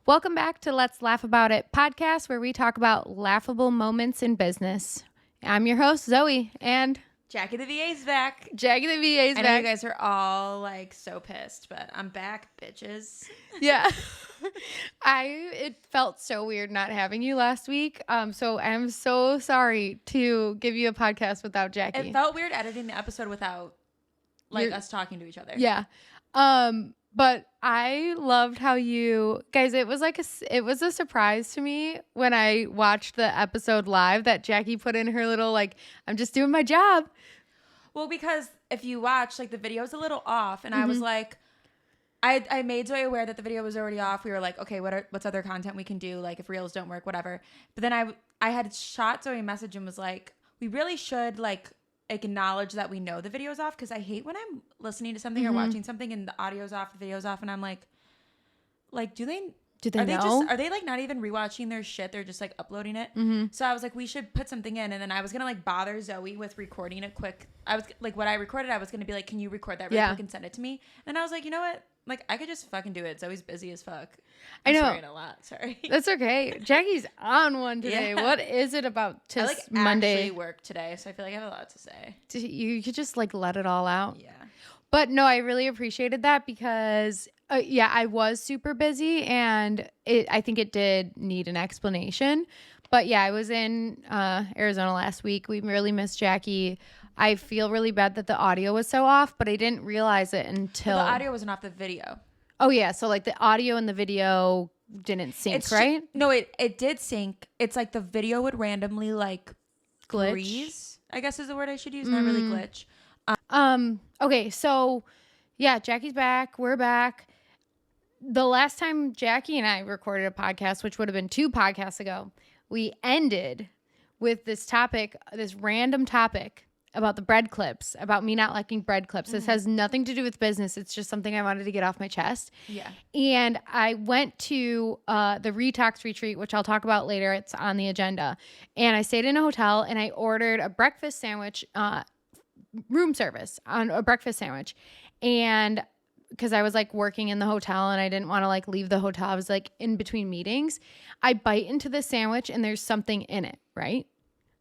Welcome back to Let's Laugh About It podcast, where we talk about laughable moments in business. I'm your host, Zoe, and Jackie the VA's back. Jackie the VA's I back. know you guys are all like so pissed, but I'm back, bitches. Yeah. It felt so weird not having you last week. So I'm so sorry to give you a podcast without Jackie. It felt weird editing the episode without us talking to each other. Yeah. But I loved how you guys, it was a surprise to me when I watched the episode live that Jackie put in her little, I'm just doing my job. Well, because if you watch, the video's a little off, and I was like, I made Zoe aware that the video was already off. We were like, okay, what's other content we can do? If reels don't work, whatever. But then I had shot Zoe a message and was like, we really should acknowledge that we know the video's off, because I hate when I'm listening to something or watching something and the audio's off, the video's off, and I'm like, do they know? Are they not even rewatching their shit? They're just uploading it. So I was like, we should put something in, and then I was gonna bother Zoe with recording it quick. I was what I recorded, I was gonna be like, can you record that really quick and send it to me? And I was like, you know what? I could just fucking do it. Zoe's busy as fuck. I'm swearing a lot. Sorry. That's okay. Jackie's on one today. Yeah. What is it about Monday? I actually work today, so I feel like I have a lot to say. You could just let it all out. Yeah. But no, I really appreciated that because, I was super busy, and I think it did need an explanation. But yeah, I was in Arizona last week. We really missed Jackie. I feel really bad that the audio was so off, but I didn't realize it until... But the audio wasn't off the video. Oh, yeah. So, the audio and the video didn't sync, right? No, it did sync. It's the video would randomly, glitch? Freeze, I guess is the word I should use. Not really glitch. Okay, so, yeah, Jackie's back. We're back. The last time Jackie and I recorded a podcast, which would have been 2 podcasts ago, we ended with this topic, this random topic about the bread clips, about me not liking bread clips. This has nothing to do with business. It's just something I wanted to get off my chest. Yeah. And I went to the Retox Retreat, which I'll talk about later. It's on the agenda. And I stayed in a hotel, and I ordered a breakfast sandwich, room service on a breakfast sandwich. And because I was working in the hotel and I didn't want to leave the hotel. I was in between meetings. I bite into the sandwich and there's something in it, right?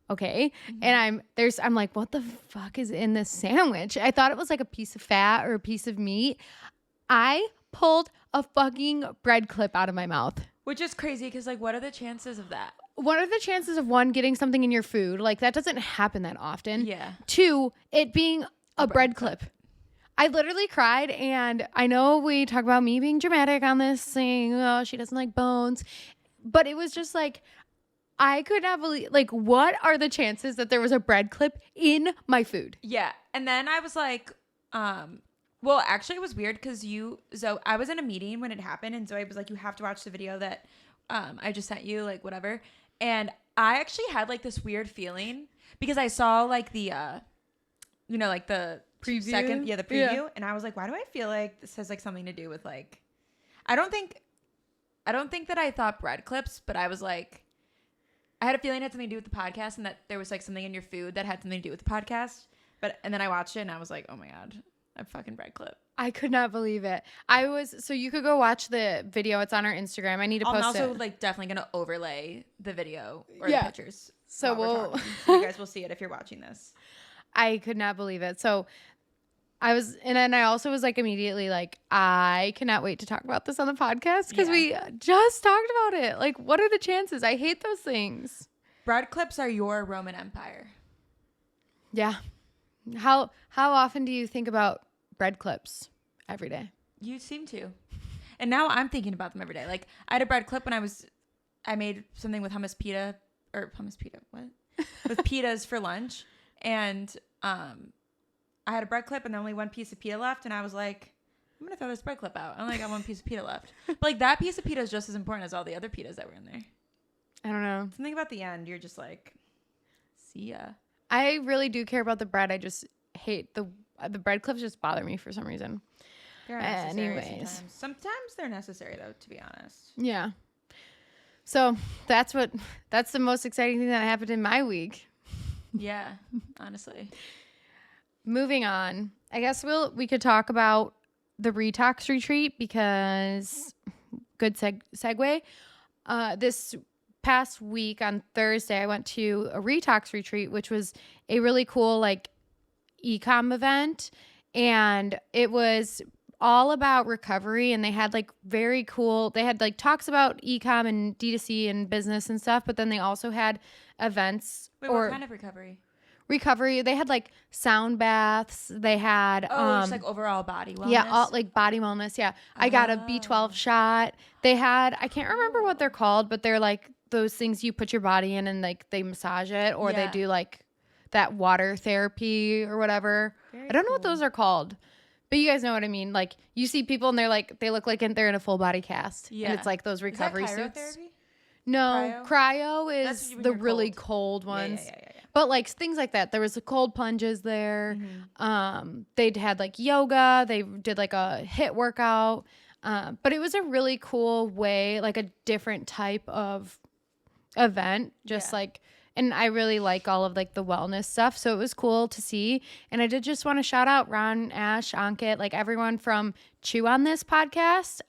Okay. And I'm like, what the fuck is in this sandwich? I thought it was a piece of fat or a piece of meat. I pulled a fucking bread clip out of my mouth. Which is crazy because what are the chances of that? What are the chances of 1, getting something in your food? That doesn't happen that often. Yeah. 2, it being a bread clip. I literally cried, and I know we talk about me being dramatic on this, saying, oh, she doesn't like bones. But it was just I could not believe, what are the chances that there was a bread clip in my food? Yeah. And then I was well, actually it was weird because I was in a meeting when it happened, and Zoe was like, you have to watch the video that I just sent you, whatever. And I actually had this weird feeling because I saw the, the preview? the preview. And I was like, why do I feel like this has something to do with I don't think that I thought bread clips, but I was I had a feeling it had something to do with the podcast, and that there was something in your food that had something to do with the podcast. And then I watched it and I was like, oh my God, a fucking bread clip. I could not believe it. So you could go watch the video. It's on our Instagram. I need to post it. I'm also definitely going to overlay the video or the pictures. So you guys will see it if you're watching this. I could not believe it. So and then I also was immediately I cannot wait to talk about this on the podcast because we just talked about it. What are the chances? I hate those things. Bread clips are your Roman Empire. Yeah. How often do you think about bread clips? Every day. You seem to. And now I'm thinking about them every day. I had a bread clip when I made something with hummus pita. What? With pitas for lunch. And I had a bread clip and only 1 piece of pita left. And I was like, I'm going to throw this bread clip out. I only got 1 piece of pita left. But that piece of pita is just as important as all the other pitas that were in there. I don't know. Something about the end. You're just see ya. I really do care about the bread. I just hate the bread clips just bother me for some reason. They're necessary sometimes they're necessary though, to be honest. Yeah. So that's the most exciting thing that happened in my week. Yeah, honestly. Moving on. I guess we could talk about the Retox Retreat because good segue. This past week on Thursday, I went to a Retox Retreat, which was a really cool like e-com event, and it was all about recovery, and they had like very cool, they had like talks about e-com and D2C and business and stuff, but then they also had events. Wait, what kind of recovery? They had like sound baths. They had just like overall body wellness. Yeah, all, like body wellness. Yeah. I got a B12 shot. They had, I can't remember what they're called, but they're like those things you put your body in and like they massage it, or they do like that water therapy or whatever. I don't know what those are called, but you guys know what I mean. Like you see people and they're like, they look like they're in a full body cast. Yeah. And it's like those recovery suits. No, cryo is the really cold ones. Yeah. But like things like that. There was the cold plunges there. They'd had like yoga. They did like a HIIT workout. But it was a really cool way, like a different type of event. Just like, and I really like all of like the wellness stuff. So it was cool to see. And I did just want to shout out Ron, Ash, Ankit, like everyone from Chew on This podcast.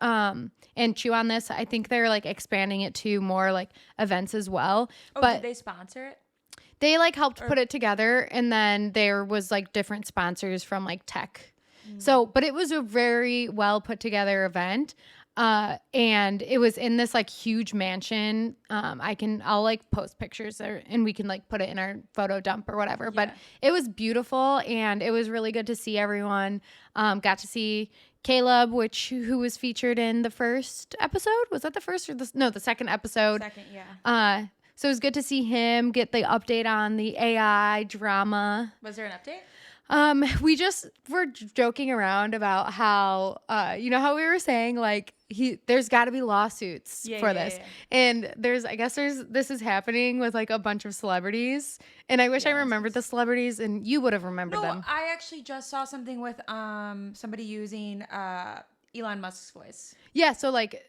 And Chew on This, I think they're like expanding it to more like events as well. Oh, but did they sponsor it? They like helped put it together, and then there was like different sponsors from like tech. So, but it was a very well put together event. And it was in this like huge mansion. I'll like post pictures there and we can like put it in our photo dump or whatever, but it was beautiful and it was really good to see everyone. Got to see Caleb, who was featured in the first episode. Was that the first or the second episode? Second, yeah. So it was good to see him get the update on the AI drama. Was there an update? We just were joking around about how, how we were saying like there's got to be lawsuits for this. Yeah. And this is happening with like a bunch of celebrities. And I wish I remembered the celebrities and you would have remembered them. I actually just saw something with somebody using Elon Musk's voice. Yeah. So like,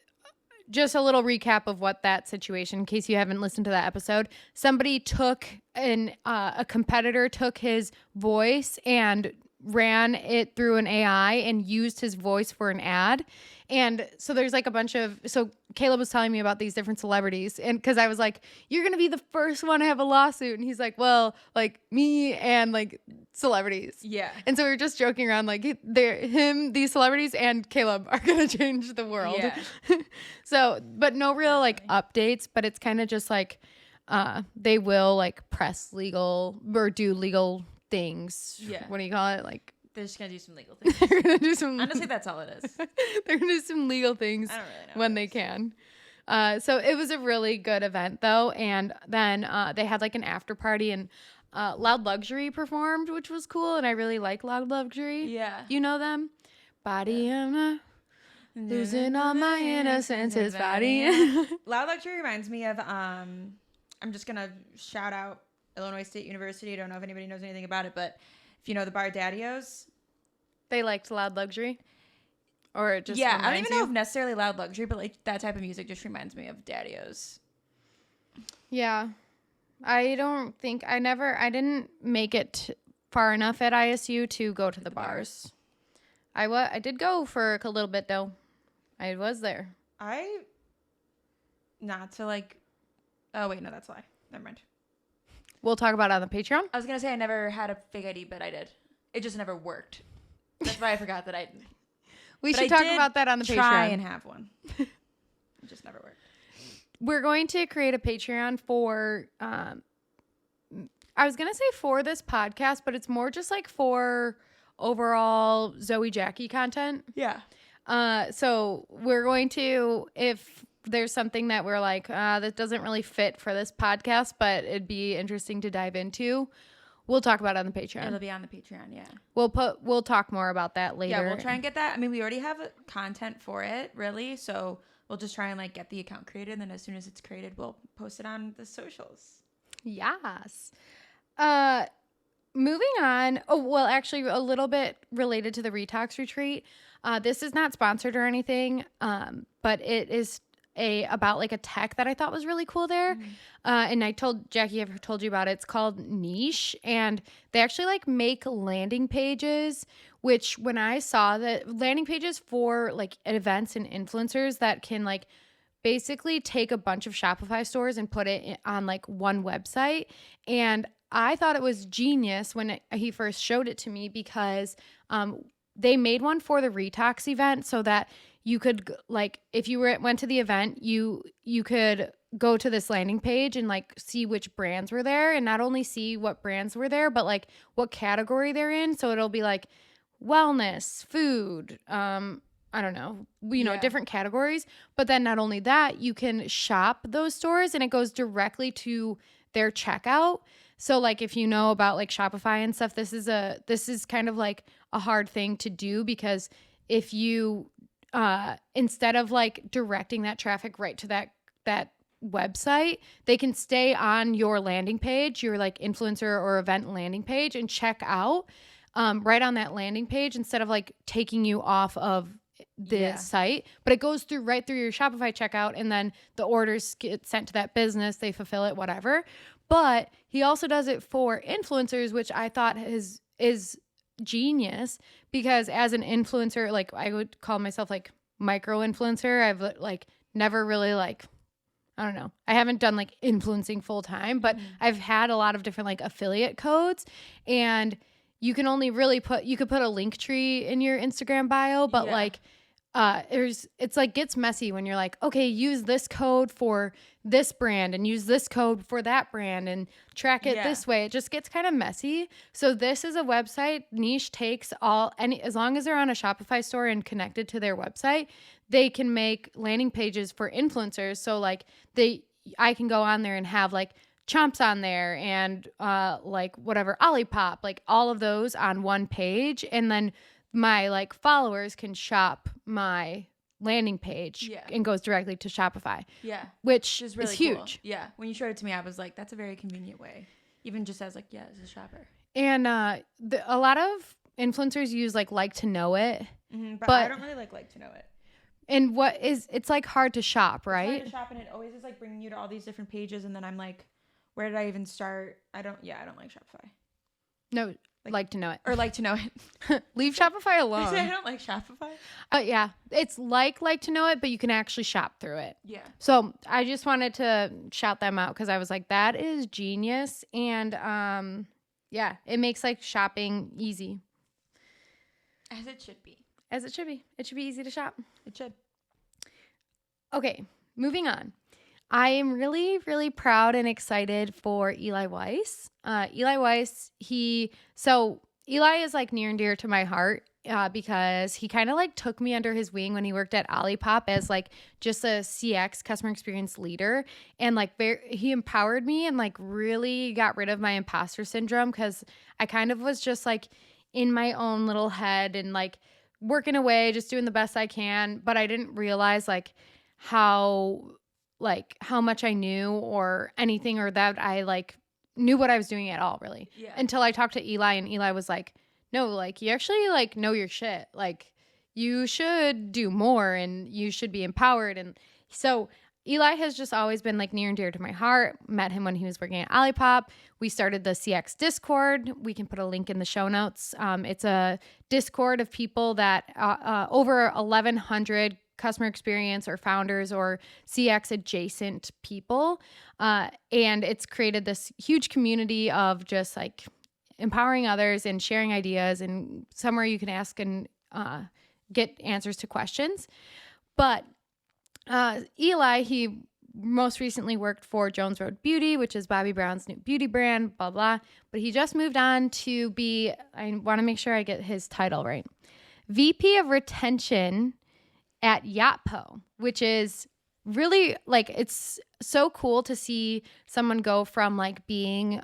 just a little recap of what that situation, in case you haven't listened to that episode. Somebody took a competitor took his voice and ran it through an AI and used his voice for an ad. And so there's like so Caleb was telling me about these different celebrities, and because I was like, you're gonna be the first one to have a lawsuit, and he's like, well, like me and like celebrities. Yeah. And so we were just joking around like these celebrities and Caleb are gonna change the world. Yeah. So, but no real like updates, but it's kind of just like they will like press legal or do legal things. Yeah. What do you call it? Like they're just gonna do some legal things. They're gonna do some. Honestly, that's all it is. They're gonna do some legal things when they can. So it was a really good event though, and then they had like an after party, and Loud Luxury performed, which was cool, and I really like Loud Luxury. Yeah, you know them. Body, I'm losing all my innocence. His body. Loud Luxury reminds me of I'm just gonna shout out Illinois State University. I don't know if anybody knows anything about it, but if you know the bar Daddy-O's, they liked Loud Luxury, or it just I don't even know if necessarily Loud Luxury, but like that type of music just reminds me of Daddy-O's. Yeah, I didn't make it far enough at ISU to go to the bars. I did go for a little bit though. I was there. Not to like. Oh wait, no, that's a lie. Never mind. We'll talk about it on the Patreon. I was going to say I never had a fake ID, but I did. It just never worked. That's why I forgot that I didn't. We should talk about that on the Patreon. Try and have one. It just never worked. We're going to create a Patreon for, I was going to say for this podcast, but it's more just like for overall Zoe Jackie content. Yeah. So we're going to, if there's something that we're like, that doesn't really fit for this podcast, but it'd be interesting to dive into, we'll talk about it on the Patreon. It'll be on the Patreon, yeah. We'll talk more about that later. Yeah, we'll try and get that. I mean, we already have content for it, really, so we'll just try and like get the account created, and then as soon as it's created, we'll post it on the socials. Yes. Moving on. Oh, well, actually, a little bit related to the Retox Retreat. This is not sponsored or anything, but it is about like a tech that I thought was really cool there. And I told Jackie, I've told you about it. It's called Niche, and they actually like make landing pages, which when I saw that landing pages for like events and influencers that can like basically take a bunch of Shopify stores and put it on like one website. And I thought it was genius when he first showed it to me, because they made one for the Retox event so that you could like, if you went to the event, you could go to this landing page and like see which brands were there, and not only see what brands were there, but like what category they're in. So it'll be like wellness, food, I don't know, different categories. But then not only that, you can shop those stores and it goes directly to their checkout. So like if you know about like Shopify and stuff, this is kind of like a hard thing to do, because if you instead of like directing that traffic right to that website, they can stay on your landing page, your like influencer or event landing page, and check out right on that landing page, instead of like taking you off of the site. But it goes right through your Shopify checkout, and then the orders get sent to that business, they fulfill it, whatever. But he also does it for influencers, which I thought is genius, because as an influencer, like I would call myself like micro influencer. I've like never really like, I don't know, I haven't done like influencing full time, but I've had a lot of different like affiliate codes, and you can only really you could put a link tree in your Instagram bio, but like it's like gets messy when you're like, okay, use this code for this brand and use this code for that brand and track it this way. It just gets kind of messy. So this is a website. Niche takes as long as they're on a Shopify store and connected to their website, they can make landing pages for influencers. So like I can go on there and have like Chomps on there and like whatever, Olipop, like all of those on one page, and then my like followers can shop my landing page and goes directly to Shopify. Yeah. Which is really huge. Cool. Yeah. When you showed it to me, I was like, that's a very convenient way. Even just as like, as a shopper. And a lot of influencers use like to know it. But I don't really like to know it. And it's like hard to shop, right? It's hard to shop, and it always is like bringing you to all these different pages, and then I'm like, where did I even start? I don't like Shopify. No. Like to know it. Or like to know it. Leave Shopify alone. I don't like Shopify. Yeah. It's like to know it, but you can actually shop through it. Yeah. So I just wanted to shout them out, because I was like, that is genius. And it makes like shopping easy. As it should be. As it should be. It should be easy to shop. It should. Okay, moving on. I am really, really proud and excited for Eli Weiss. Eli Weiss, Eli is like near and dear to my heart because he kind of like took me under his wing when he worked at Olipop as like just a CX customer experience leader, and like he empowered me and like really got rid of my imposter syndrome, because I kind of was just like in my own little head and like working away, just doing the best I can, but I didn't realize like how much I knew or anything, or that I like knew what I was doing at all, really. Yeah. Until I talked to Eli, and Eli was like, no, like you actually like know your shit. Like you should do more and you should be empowered. And so Eli has just always been like near and dear to my heart. Met him when he was working at Olipop. We started the CX Discord. We can put a link in the show notes. It's a Discord of people that over 1,100 customer experience or founders or CX adjacent people. And it's created this huge community of just like empowering others and sharing ideas, and somewhere you can ask and get answers to questions. But Eli, he most recently worked for Jones Road Beauty, which is Bobbi Brown's new beauty brand, blah, blah. But he just moved on to be, I want to make sure I get his title right, VP of Retention at Yotpo, which is really like, it's so cool to see someone go from like being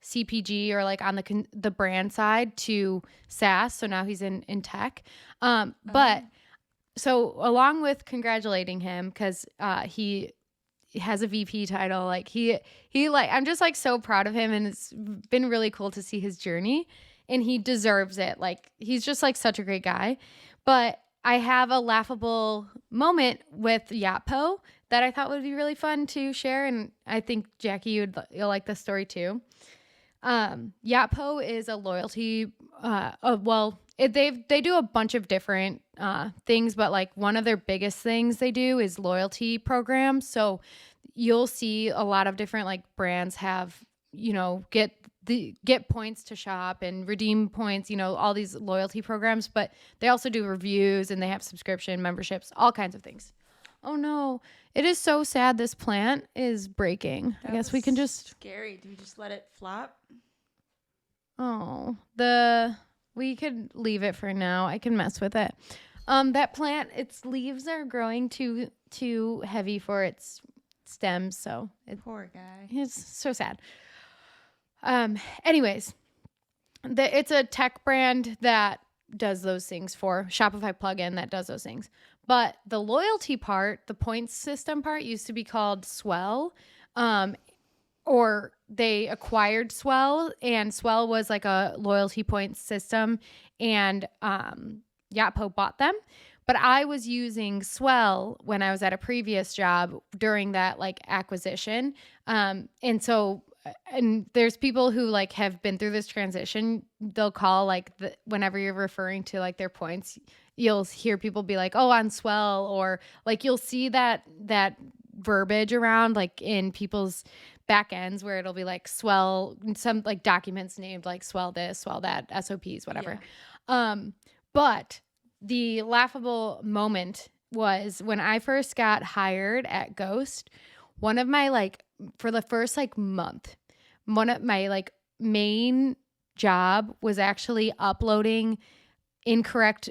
CPG or like on the brand side to SaaS. So now he's in tech. But so along with congratulating him, because he has a VP title, like he like, I'm just like so proud of him, and it's been really cool to see his journey, and he deserves it. Like he's just like such a great guy. But I have a laughable moment with Yotpo that I thought would be really fun to share. And I think Jackie, you'll like this story too. Yotpo is a loyalty, they do a bunch of different things, but like one of their biggest things they do is loyalty programs. So you'll see a lot of different like brands have, get points to shop and redeem points, all these loyalty programs, but they also do reviews and they have subscription memberships, all kinds of things. Oh no, it is so sad this plant is breaking. I guess we can just scary. Do we just let it flop? Oh, we could leave it for now. I can mess with it. That plant, its leaves are growing too heavy for its stems, so poor guy. It's so sad. Anyways, it's a tech brand that does those things for Shopify plugin that does those things. But the loyalty part, the points system part, used to be called Swell. Or they acquired Swell, and Swell was like a loyalty points system, and Yotpo bought them. But I was using Swell when I was at a previous job during that like acquisition. And there's people who like have been through this transition. They'll call like whenever you're referring to like their points, you'll hear people be like, oh, on Swell, or like you'll see that verbiage around like in people's back ends where it'll be like Swell, some like documents named like Swell this, Swell that, SOPs, whatever. Yeah. But the laughable moment was when I first got hired at Ghost, one of my like, for the first like month, one of my like main job was actually uploading incorrect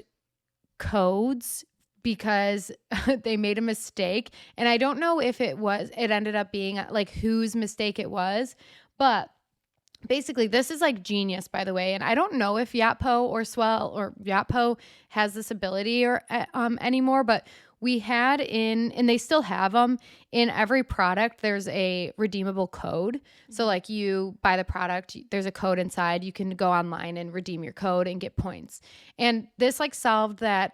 codes because they made a mistake. And I don't know if it ended up being like whose mistake it was, but basically this is like genius, by the way. And I don't know if Yotpo or Swell or Yotpo has this ability or anymore, but we had and they still have them in every product. There's a redeemable code. So like you buy the product, there's a code inside. You can go online and redeem your code and get points. And this like solved that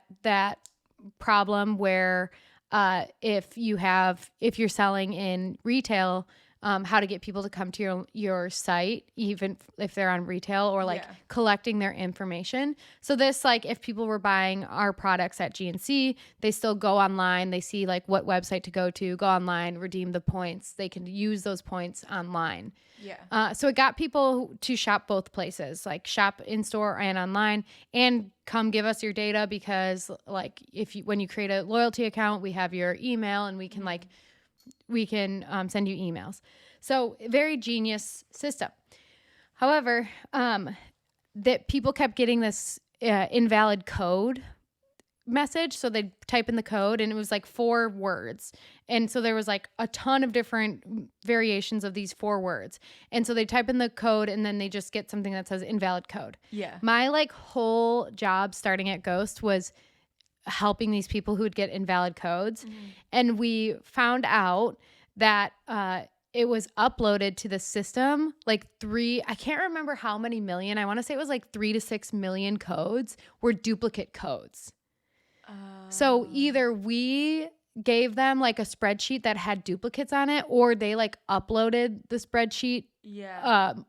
problem where if you're selling in retail, how to get people to come to your site, even if they're on retail, or like collecting their information. So this, like if people were buying our products at GNC, they still go online, they see like what website to go online, redeem the points. They can use those points online. Yeah. So it got people to shop both places, like shop in store and online, and come give us your data, because like when you create a loyalty account, we have your email and we can send you emails. So very genius system. However, that people kept getting this invalid code message. So they'd type in the code and it was like 4 words. And so there was like a ton of different variations of these 4 words. And so they type in the code and then they just get something that says invalid code. Yeah. My like whole job starting at Ghost was helping these people who would get invalid codes. Mm-hmm. And we found out that it was uploaded to the system like I can't remember how many million, I want to say it was like 3 to 6 million codes were duplicate codes. So either we gave them like a spreadsheet that had duplicates on it, or they like uploaded the spreadsheet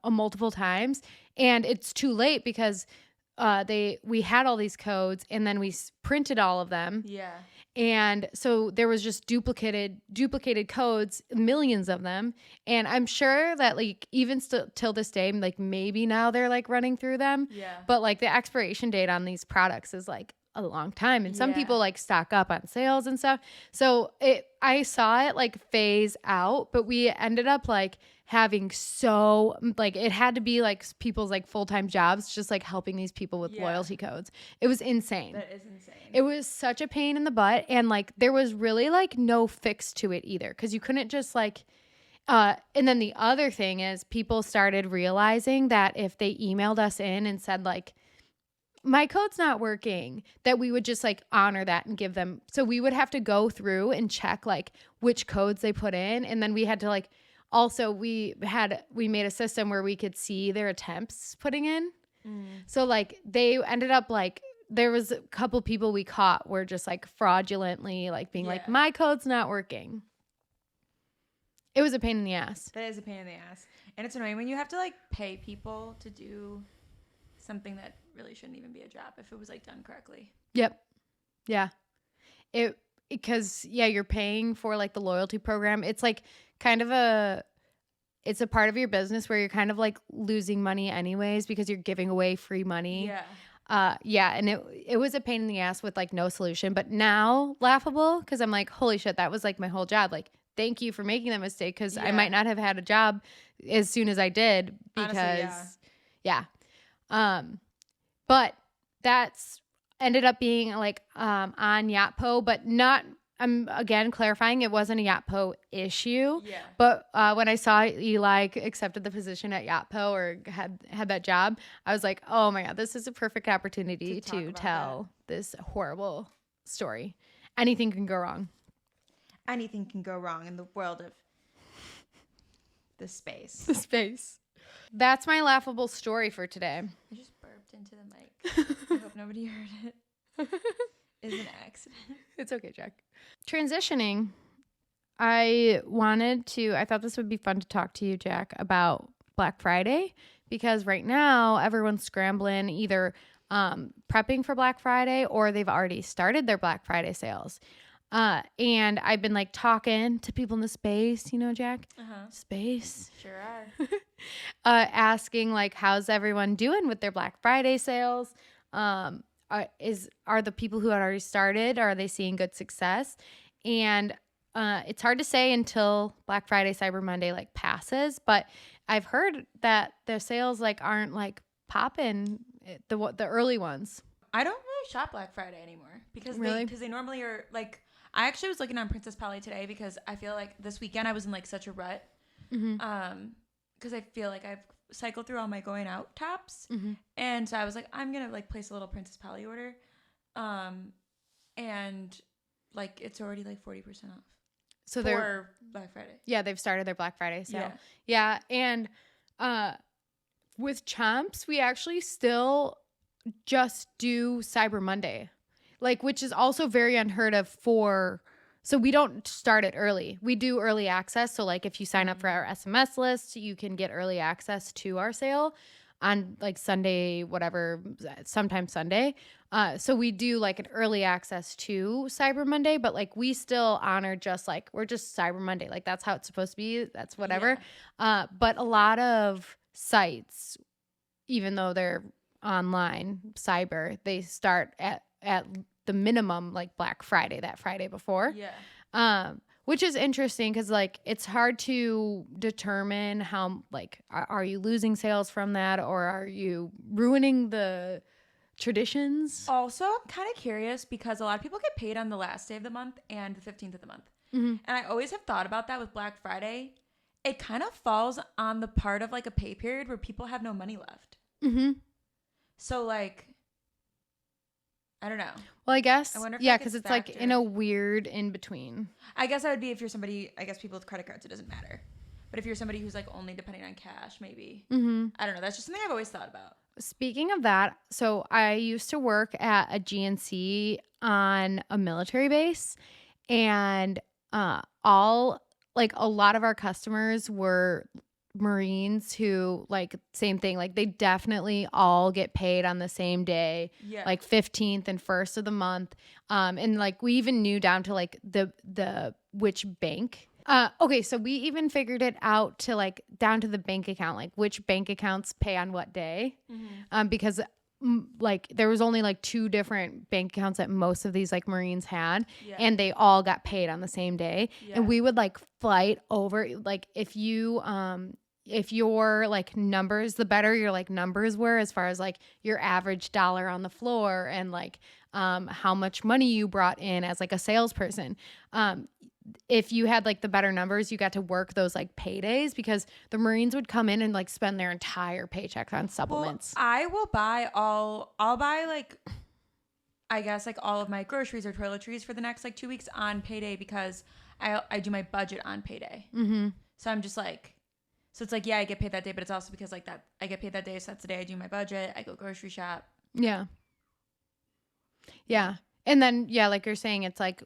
multiple times, and it's too late because we had all these codes and then we printed all of them. Yeah. And so there was just duplicated codes, millions of them. And I'm sure that like even till this day, like maybe now they're like running through them. Yeah. But like the expiration date on these products is like a long time. And some people like stock up on sales and stuff. So I saw it like phase out, but we ended up like having it had to be like people's like full-time jobs, just like helping these people with loyalty codes. It was insane. That is insane. It was such a pain in the butt. And like, there was really like no fix to it either. 'Cause you couldn't just like, and then the other thing is people started realizing that if they emailed us in and said like, my code's not working, that we would just like honor that and give them. So we would have to go through and check like which codes they put in. And then we had to like, also we made a system where we could see their attempts putting in. So like they ended up like, there was a couple people we caught were just like fraudulently like being like, my code's not working. It was a pain in the ass. That is a pain in the ass. And it's annoying when you have to like pay people to do something that really shouldn't even be a job if it was like done correctly. Yep. Yeah. Because you're paying for like the loyalty program. It's like kind of it's a part of your business where you're kind of like losing money anyways because you're giving away free money. Yeah. And it was a pain in the ass with like no solution, but now laughable because I'm like, holy shit, that was like my whole job. Like, thank you for making that mistake because I might not have had a job as soon as I did because honestly, but that's ended up being like on Yotpo, but not. I'm again clarifying it wasn't a Yotpo issue. Yeah. But when I saw Eli accepted the position at Yotpo or had that job, I was like, oh my God, this is a perfect opportunity to tell this horrible story. Anything can go wrong. Anything can go wrong in the world of the space. The space. That's my laughable story for today. I just burped into the mic. I hope nobody heard it. It's an accident. It's okay, Jack. Transitioning, I thought this would be fun to talk to you, Jack, about Black Friday because right now everyone's scrambling either prepping for Black Friday or they've already started their Black Friday sales. And I've been like talking to people in the space, you know, Jack, space. Sure are. Asking like, how's everyone doing with their Black Friday sales? Are the people who had already started, are they seeing good success? And it's hard to say until Black Friday, Cyber Monday like passes, but I've heard that their sales like aren't like popping the early ones. I don't really shop Black Friday anymore because they normally are like. I actually was looking on Princess Polly today because I feel like this weekend I was in like such a rut. Because I feel like I've cycled through all my going out tops, and so I was like, I'm gonna like place a little Princess Polly order, and like it's already like 40% off. So for Black Friday. Yeah, they've started their Black Friday sale. Yeah, and with Chomps, we actually still just do Cyber Monday, like which is also very unheard of so we don't start it early. We do early access. So like if you sign up for our SMS list, you can get early access to our sale on like Sunday, whatever, sometime Sunday. So we do like an early access to Cyber Monday, but like we still honor just like, we're just Cyber Monday. Like that's how it's supposed to be. That's whatever. Yeah. But a lot of sites, even though they're online cyber, they start at the minimum like Black Friday, that Friday before. Yeah. Which is interesting because like it's hard to determine how like are you losing sales from that or are you ruining the traditions? Also, I'm kind of curious because a lot of people get paid on the last day of the month and the 15th of the month. And I always have thought about that with Black Friday. It kind of falls on the part of like a pay period where people have no money left. So like I don't know. Well, I guess. Yeah, because it's like in a weird in between. I guess that would be if you're somebody, I guess people with credit cards, it doesn't matter. But if you're somebody who's like only depending on cash, maybe. I don't know. That's just something I've always thought about. Speaking of that, so I used to work at a GNC on a military base and a lot of our customers were Marines who like same thing, like they definitely all get paid on the same day, like 15th and 1st of the month, and like we even knew down to like the which bank. Okay, so we even figured it out to like down to the bank account, like which bank accounts pay on what day, because like there was only like 2 different bank accounts that most of these like Marines had, and they all got paid on the same day, and we would like fight over like if your like numbers, the better your like numbers were as far as like your average dollar on the floor and like how much money you brought in as like a salesperson. If you had like the better numbers, you got to work those like paydays because the Marines would come in and like spend their entire paycheck on supplements. Well, I'll buy like, I guess like all of my groceries or toiletries for the next like 2 weeks on payday because I do my budget on payday. So I'm just like, so it's like, yeah, I get paid that day, but it's also because like that I get paid that day. So that's the day I do my budget. I go grocery shop. Yeah. And then, like you're saying, it's like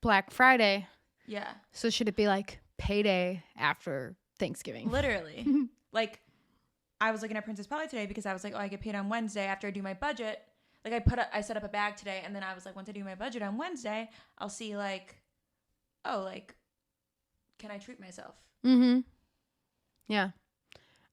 Black Friday. Yeah. So should it be like payday after Thanksgiving. Literally. Like, I was looking at Princess Polly today because I was like, oh, I get paid on Wednesday after I do my budget. Like, I set up a bag today, and then I was like, once I do my budget on Wednesday, I'll see, like, oh, like, can I treat myself? Mm-hmm. Yeah.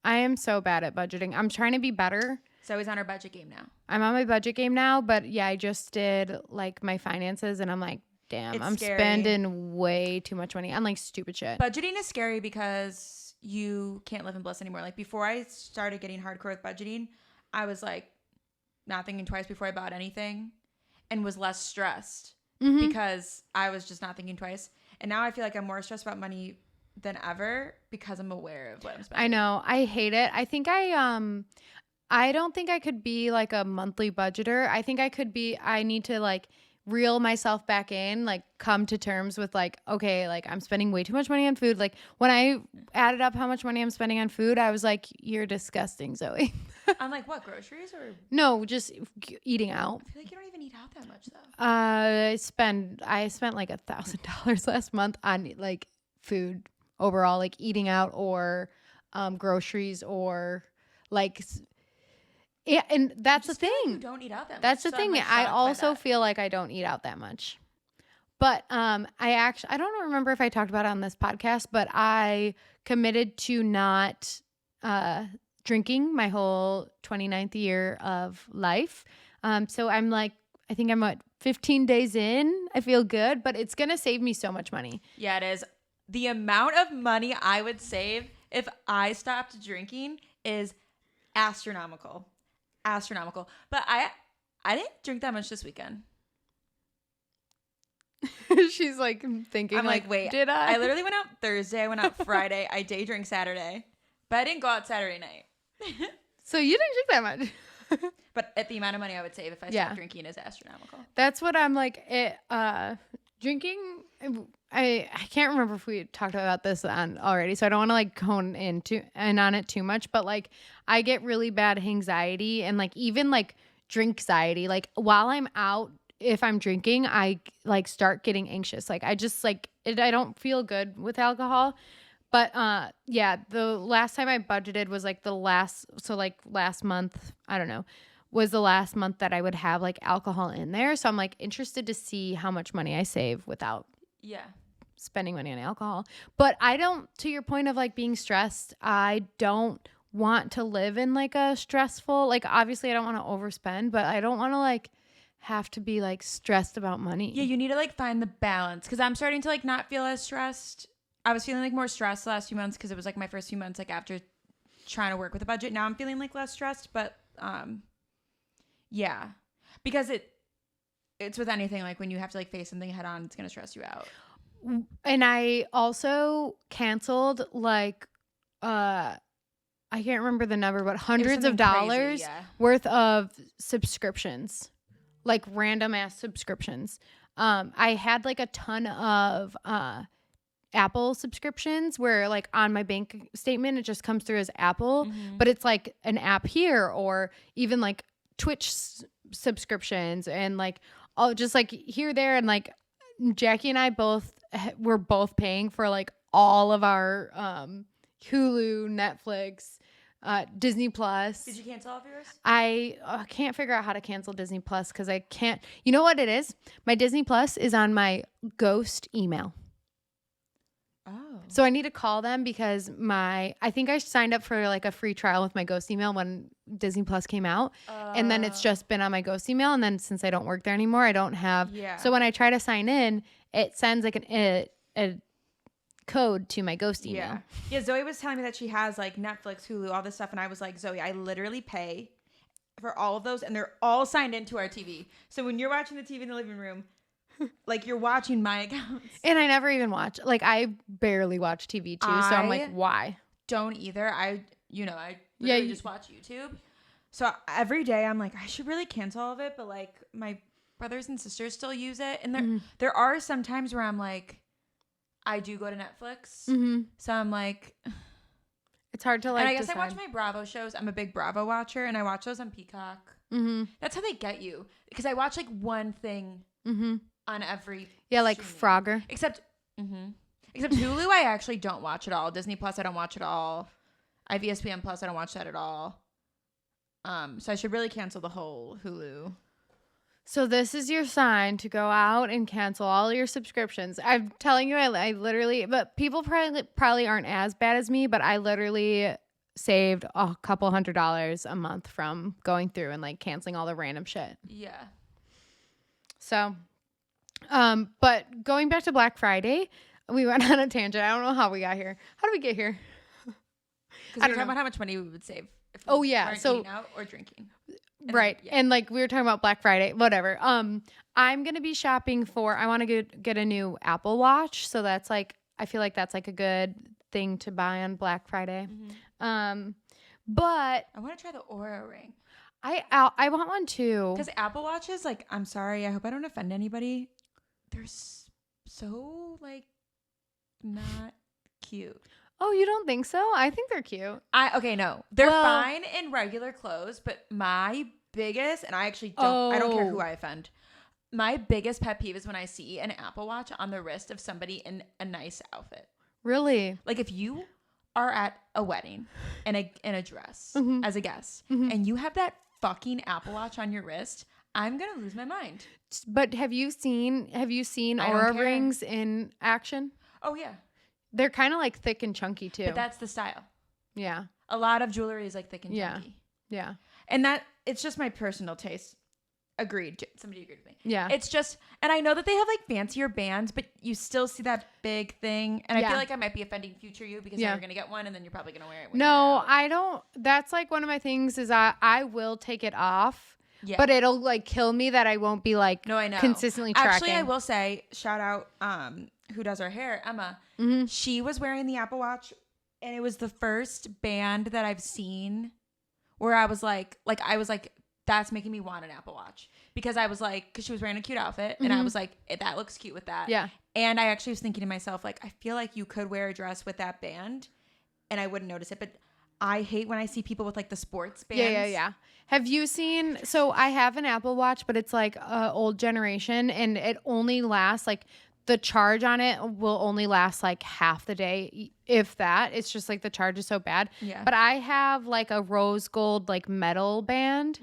I am so bad at budgeting. I'm trying to be better. Zoe's on her budget game now. I'm on my budget game now, but yeah, I just did like my finances and I'm like, damn, I'm scary. spending way too much money on like stupid shit. Budgeting is scary because you can't live in bliss anymore. Like before I started getting hardcore with budgeting, I was like not thinking twice before I bought anything and was less stressed because I was just not thinking twice. And now I feel like I'm more stressed about money than ever because I'm aware of what I'm spending. I know. I hate it. I think I don't think I could be like a monthly budgeter. I think I need to like reel myself back in, like come to terms with like, okay, like I'm spending way too much money on food. Like when I added up how much money I'm spending on food, I was like, you're disgusting, Zoe. I'm like, what, groceries or? No, just eating out. I feel like you don't even eat out that much though. I spent like $1,000 last month on like food overall, like eating out or groceries or like. Yeah, and that's the thing. You don't eat out that much. That's the thing. I also feel like I don't eat out that much. But I don't remember if I talked about it on this podcast, but I committed to not drinking my whole 29th year of life. So I'm like, I think I'm at 15 days in. I feel good, but it's going to save me so much money. Yeah, it is. The amount of money I would save if I stopped drinking is astronomical. But I didn't drink that much this weekend. She's like thinking, I'm like, wait, did I? I literally went out Thursday, I went out Friday, I day drank Saturday, but I didn't go out Saturday night. So you didn't drink that much. But at the amount of money I would save if I stopped drinking is astronomical. That's what I'm like. Drinking. I can't remember if we talked about this on already, so I don't want to like hone in on it too much. But like, I get really bad anxiety and like even like drink-xiety. Like while I'm out, if I'm drinking, I like start getting anxious. Like I just like it. I don't feel good with alcohol. But yeah, the last time I budgeted was like last month. I don't know. Was the last month that I would have like alcohol in there. So I'm like interested to see how much money I save without spending money on alcohol. But I don't, to your point of like being stressed, I don't want to live in like a stressful, like obviously I don't want to overspend, but I don't want to like have to be like stressed about money. Yeah, you need to like find the balance because I'm starting to like not feel as stressed. I was feeling like more stressed the last few months because it was like my first few months like after trying to work with a budget. Now I'm feeling like less stressed, but yeah, because it's with anything, like when you have to like face something head on, it's going to stress you out. And I also canceled like, I can't remember the number, but hundreds of dollars worth of subscriptions, like random ass subscriptions. I had like a ton of, Apple subscriptions where like on my bank statement, it just comes through as Apple, but it's like an app here or even like Twitch subscriptions and like all just like here, there. And like Jackie and I we're both paying for like all of our Hulu, Netflix, Disney Plus. Did you cancel all of yours? I can't figure out how to cancel Disney Plus because I can't. You know what it is? My Disney Plus is on my ghost email. Oh. So I need to call them because I think I signed up for like a free trial with my ghost email when Disney Plus came out. And then it's just been on my ghost email. And then since I don't work there anymore, I don't have. Yeah. So when I try to sign in, it sends like a code to my ghost email. Yeah. Zoe was telling me that she has like Netflix, Hulu, all this stuff. And I was like, Zoe, I literally pay for all of those and they're all signed into our TV. So when you're watching the TV in the living room, like you're watching my accounts. And I never even watch. Like I barely watch TV too. So I'm like, why? Don't either. I literally just watch YouTube. So every day I'm like, I should really cancel all of it. But like my brothers and sisters still use it. And there are some times where I'm like, I do go to Netflix. So I'm like, it's hard to like. And I guess I watch my Bravo shows. I'm a big Bravo watcher and I watch those on Peacock. That's how they get you. Because I watch like one thing on every like streaming. Frogger. Except Except Hulu, I actually don't watch at all. Disney Plus, I don't watch at all. I have ESPN Plus, I don't watch that at all. So I should really cancel the whole Hulu. So this is your sign to go out and cancel all your subscriptions. I'm telling you, I literally, but people probably aren't as bad as me, but I literally saved a couple $100 a month from going through and like canceling all the random shit. Yeah. So, but going back to Black Friday, we went on a tangent. I don't know how we got here. How did we get here? Because we were talking about how much money we would save if we weren't eating out or drinking. Right. And like we were talking about Black Friday, whatever. I'm going to be shopping I want to get a new Apple Watch. So that's like, I feel like that's like a good thing to buy on Black Friday. Mm-hmm. But I want to try the Oura ring. I want one too. Because Apple Watches, like, I'm sorry, I hope I don't offend anybody. They're so like not cute. Oh, you don't think so? I think they're cute. No. They're fine in regular clothes, but my biggest, and I actually I don't care who I offend. My biggest pet peeve is when I see an Apple Watch on the wrist of somebody in a nice outfit. Really? Like if you are at a wedding in a dress as a guest and you have that fucking Apple Watch on your wrist, I'm going to lose my mind. But have you seen Oura rings in action? Oh yeah. They're kind of like thick and chunky too. But that's the style. Yeah. A lot of jewelry is like thick and chunky. Yeah. And it's just my personal taste. Agreed. Somebody agreed with me. Yeah. It's just, and I know that they have like fancier bands, but you still see that big thing. And I feel like I might be offending future you because now you're going to get one and then you're probably going to wear it. No, I don't. That's like one of my things is I will take it off. Yeah. But it'll like kill me that I won't be like I know. Consistently tracking. Actually, I will say, shout out who does our hair, Emma. Mm-hmm. She was wearing the Apple Watch and it was the first band that I've seen where I was like that's making me want an Apple Watch because I was like, because she was wearing a cute outfit and I was like, that looks cute with that. Yeah. And I actually was thinking to myself, like, I feel like you could wear a dress with that band and I wouldn't notice it. But I hate when I see people with like the sports bands. Yeah. Have you seen, so I have an Apple Watch, but it's like old generation and it only lasts like, the charge on it will only last like half the day, if that. It's just like the charge is so bad. Yeah. But I have like a rose gold like metal band,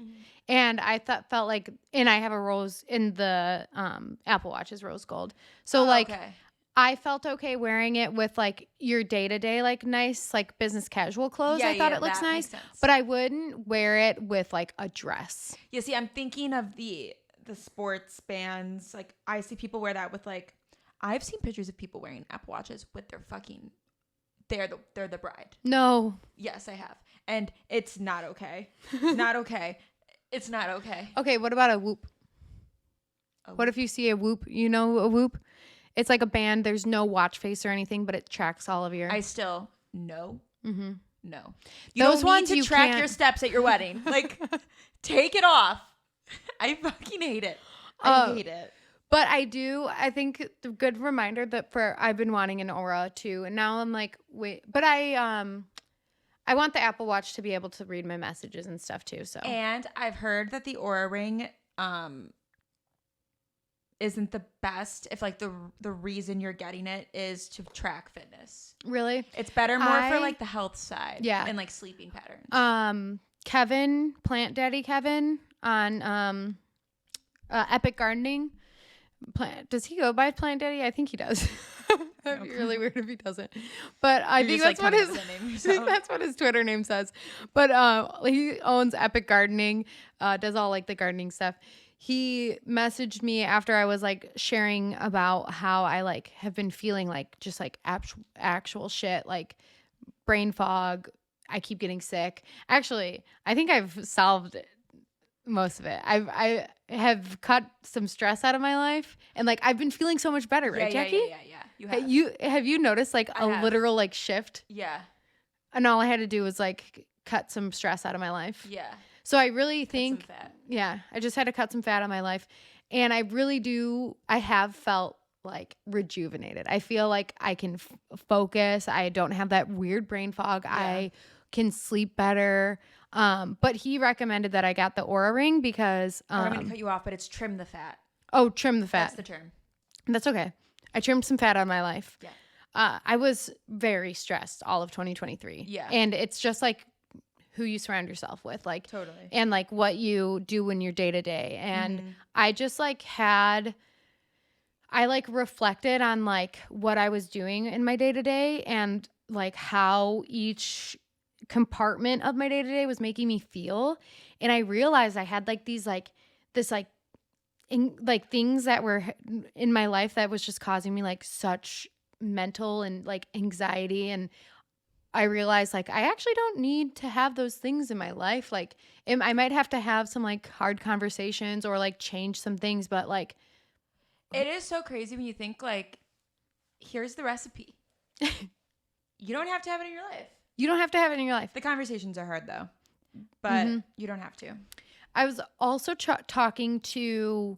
and I felt like, and I have a rose in the Apple Watch is rose gold. So I felt okay wearing it with like your day to day like nice like business casual clothes. I thought it looks nice, but I wouldn't wear it with like a dress. Yeah. See, I'm thinking of the sports bands. Like I see people wear that with like. I've seen pictures of people wearing Apple Watches with their they're the bride. No. Yes, I have. And it's not okay. It's not okay. It's not okay. Okay, what about a Whoop? What if you see a Whoop? You know a Whoop? It's like a band. There's no watch face or anything, but it tracks all of your... No. Mm-hmm. No. You Those don't need to track your steps at your wedding. Like, take it off. I fucking hate it. I hate it. But I think the good reminder that I've been wanting an Oura too. And now I'm like, wait, but I want the Apple Watch to be able to read my messages and stuff too. So, and I've heard that the Oura ring, isn't the best if like the reason you're getting it is to track fitness. Really? It's better more for like the health side. Yeah. And like sleeping patterns. Kevin, Plant Daddy Kevin on, Epic Gardening. Does he go by Plant Daddy? I think he does. That'd be really weird if he doesn't. But I think that's what his Twitter name says. But he owns Epic Gardening, does all like the gardening stuff. He messaged me after I was like sharing about how I like have been feeling like just like actual shit, like brain fog. I keep getting sick. Actually, I think I've solved most of it. I have cut some stress out of my life, and like I've been feeling so much better, right, Jackie? Yeah. Have you noticed like literal like shift? Yeah. And all I had to do was like cut some stress out of my life. Yeah. So I really think, I just had to cut some fat out of my life, and I have felt like rejuvenated. I feel like I can focus. I don't have that weird brain fog. Yeah. I can sleep better. But he recommended that I got the Oura ring because I don't mean to cut you off, but it's trim the fat. Oh, trim the fat. That's the term. That's okay. I trimmed some fat out of my life. I was very stressed all of 2023. Yeah. And it's just like who you surround yourself with, like, Totally. and like what you do in your day to day. And Mhm. I just like I like reflected on like what I was doing in my day to day and like how each compartment of my day to day was making me feel. And I realized I had like these like this like things that were in my life that was just causing me like such mental and like anxiety. And I realized like I actually don't need to have those things in my life. Like I might have to have some like hard conversations or like change some things, but like It is so crazy when you think like, here's the recipe. You don't have to have it in your life. you don't have to have it in your life. The conversations are hard though, but you don't have to. I was also talking to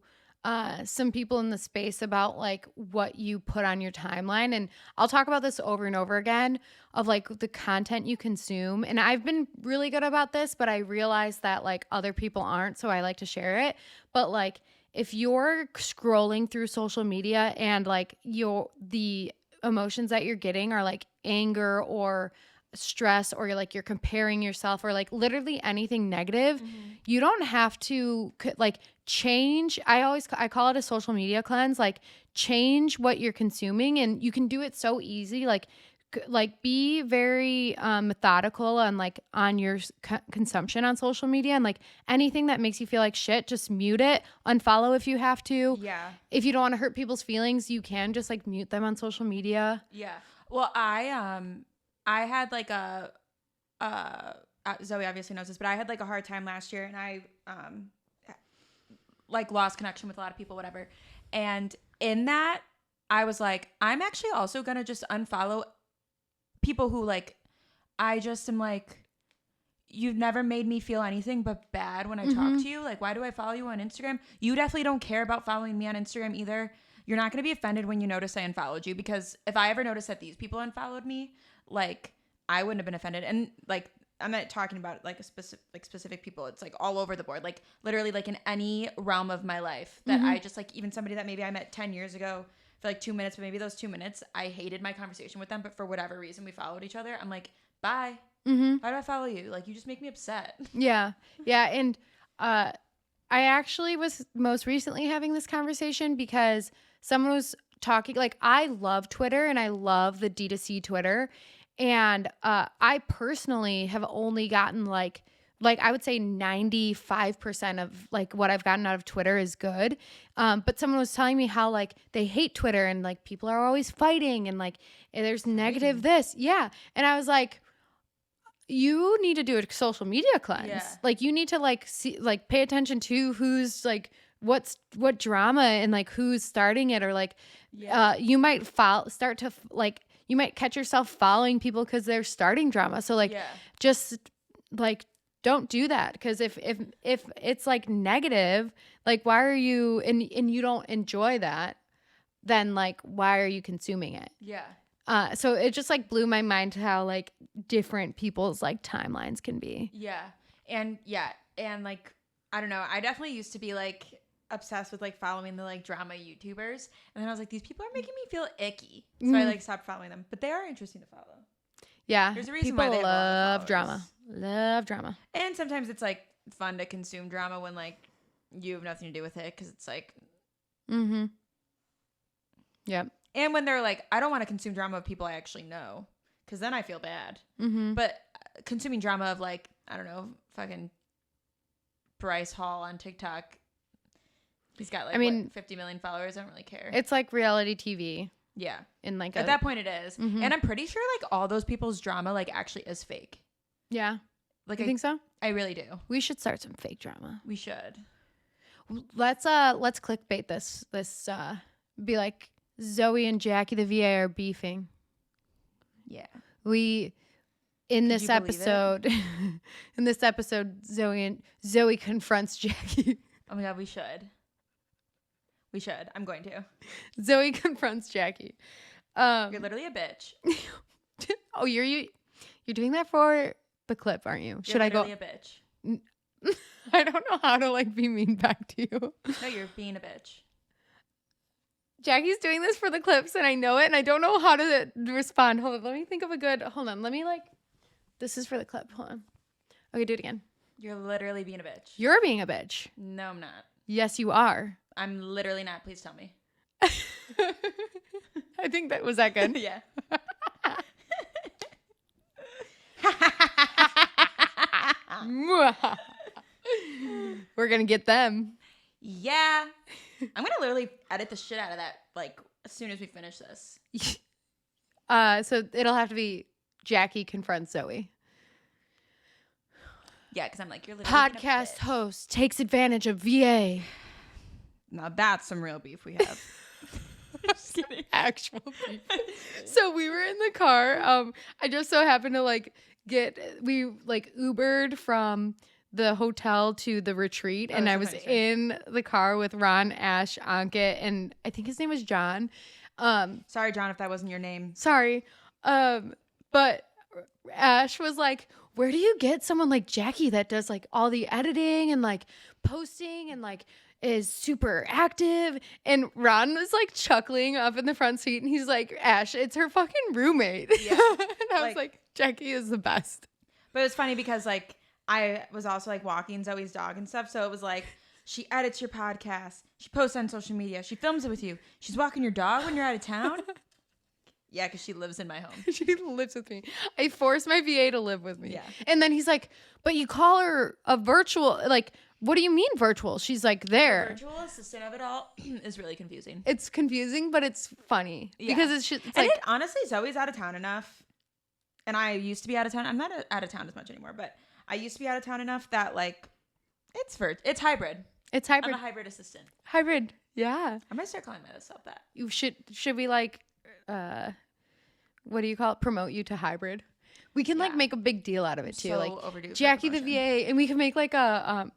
some people in the space about like what you put on your timeline. And I'll talk about this over and over again of like the content you consume. And I've been really good about this, but I realize that like other people aren't. So I like to share it. But like if you're scrolling through social media and like the emotions that you're getting are like anger or stress or you're comparing yourself or like literally anything negative, you don't have to like change. I call it a social media cleanse, like change what you're consuming. And you can do it so easy, like be very methodical on your consumption on social media. And like anything that makes you feel like shit, just mute it, unfollow if you have to. Yeah. If you don't want to hurt people's feelings, you can just like mute them on social media. Yeah. Well, I had like Zoe obviously knows this, but I had like a hard time last year, and I like lost connection with a lot of people, whatever. And in that, I was like, I'm actually also gonna just unfollow people who like, I just am like, you've never made me feel anything but bad when I talk to you. Like, why do I follow you on Instagram? You definitely don't care about following me on Instagram either. You're not going to be offended when you notice I unfollowed you, because if I ever noticed that these people unfollowed me, like, I wouldn't have been offended. And like, I'm not talking about like specific people. It's like all over the board, like literally like in any realm of my life that I just like, even somebody that maybe I met 10 years ago for like 2 minutes, but maybe those 2 minutes, I hated my conversation with them, but for whatever reason we followed each other. I'm like, bye. Why do I follow you? Like, you just make me upset. Yeah. Yeah. And I actually was most recently having this conversation because someone was talking, like, I love Twitter and I love the D2C Twitter. And I personally have only gotten like I would say 95% of like what I've gotten out of Twitter is good. But someone was telling me how like they hate Twitter and like people are always fighting and like there's negative this. Yeah. And I was like, you need to do a social media cleanse. Yeah. Like you need to like see, like pay attention to who's like what drama and like who's starting it, or like you might you might catch yourself following people because they're starting drama. So like just like don't do that, because if it's like negative, like why are you and you don't enjoy that, then like why are you consuming it? Yeah. So it just like blew my mind how like different people's like timelines can be. Yeah. And like, I don't know, I definitely used to be like obsessed with like following the like drama YouTubers, and then I was like, these people are making me feel icky, so I like stopped following them, but they are interesting to follow. Yeah, there's a reason people why they love drama, and sometimes it's like fun to consume drama when like you have nothing to do with it, because it's like yep. And when they're like, I don't want to consume drama of people I actually know, because then I feel bad. But consuming drama of like, I don't know, fucking Bryce Hall on TikTok. He's got like 50 million followers. I don't really care. It's like reality TV. Yeah. In like at that point it is. And I'm pretty sure like all those people's drama like actually is fake. Yeah. Like, you think so? I really do. We should start some fake drama. We should. Let's clickbait this. Be like, Zoe and Jackie the VA are beefing. Yeah. In this episode, Zoe confronts Jackie. Oh my God, we should. I'm going to. Zoe confronts Jackie. You're literally a bitch. Oh, you're doing that for the clip, aren't you? Should I go? You're literally a bitch. I don't know how to like be mean back to you. No, you're being a bitch. Jackie's doing this for the clips and I know it and I don't know how to respond. Hold on. Let me think of a good. Hold on. Let me this is for the clip. Hold on. Okay, do it again. You're literally being a bitch. You're being a bitch. No, I'm not. Yes, you are. I'm literally not. Please tell me. I think that was that good. Yeah. We're going to get them. Yeah. I'm going to literally edit the shit out of that, like, as soon as we finish this. So it'll have to be Jackie confronts Zoe. Yeah, because I'm like, you're literally Podcast host takes advantage of VA. Now that's some real beef we have. Just kidding. Actual beef. So we were in the car. I just so happened to we Ubered from the hotel to the retreat, and I was in the car with Ron, Ash, Ankit, and I think his name was John. Sorry, John, if that wasn't your name. Sorry. But Ash was like, where do you get someone like Jackie that does like all the editing and like posting and like is super active? And Ron was like chuckling up in the front seat and he's like, Ash, it's her fucking roommate. Yeah. And I was like, Jackie is the best. But it's funny because like I was also like walking Zoe's dog and stuff. So it was like, she edits your podcast. She posts on social media. She films it with you. She's walking your dog when you're out of town. Yeah, because she lives in my home. She lives with me. I forced my VA to live with me. Yeah. And then he's like, but you call her a virtual, like, what do you mean virtual? She's like there. The virtual assistant of it all is really confusing. It's confusing, but it's funny. Yeah. Because it's like, honestly, Zoe's out of town enough. And I used to be out of town. I'm not out of town as much anymore, but I used to be out of town enough that like, it's hybrid. It's hybrid. I'm a hybrid assistant. Hybrid. Yeah. I might start calling myself that. You should we like, what do you call it? Promote you to hybrid. We can like make a big deal out of it too. So like overdue Jackie the VA, and we can make like a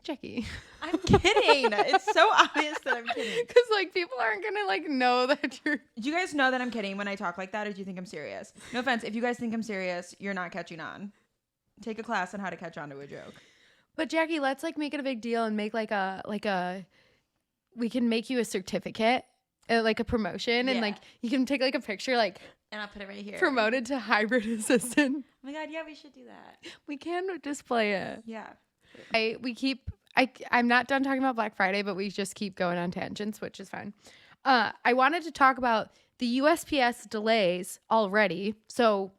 Jackie. I'm kidding. It's so obvious that I'm kidding. Because like people aren't gonna like know that you're. Do you guys know that I'm kidding when I talk like that, or do you think I'm serious? No offense. If you guys think I'm serious, you're not catching on. Take a class on how to catch on to a joke. But Jackie, let's like make it a big deal and make like a. We can make you a certificate. Like a promotion, and like you can take like a picture, like, and I'll put it right here. Promoted to hybrid assistant. Oh my god, yeah, we should do that. We can display it. Yeah. I'm not done talking about Black Friday, but we just keep going on tangents, which is fine. I wanted to talk about the USPS delays already. So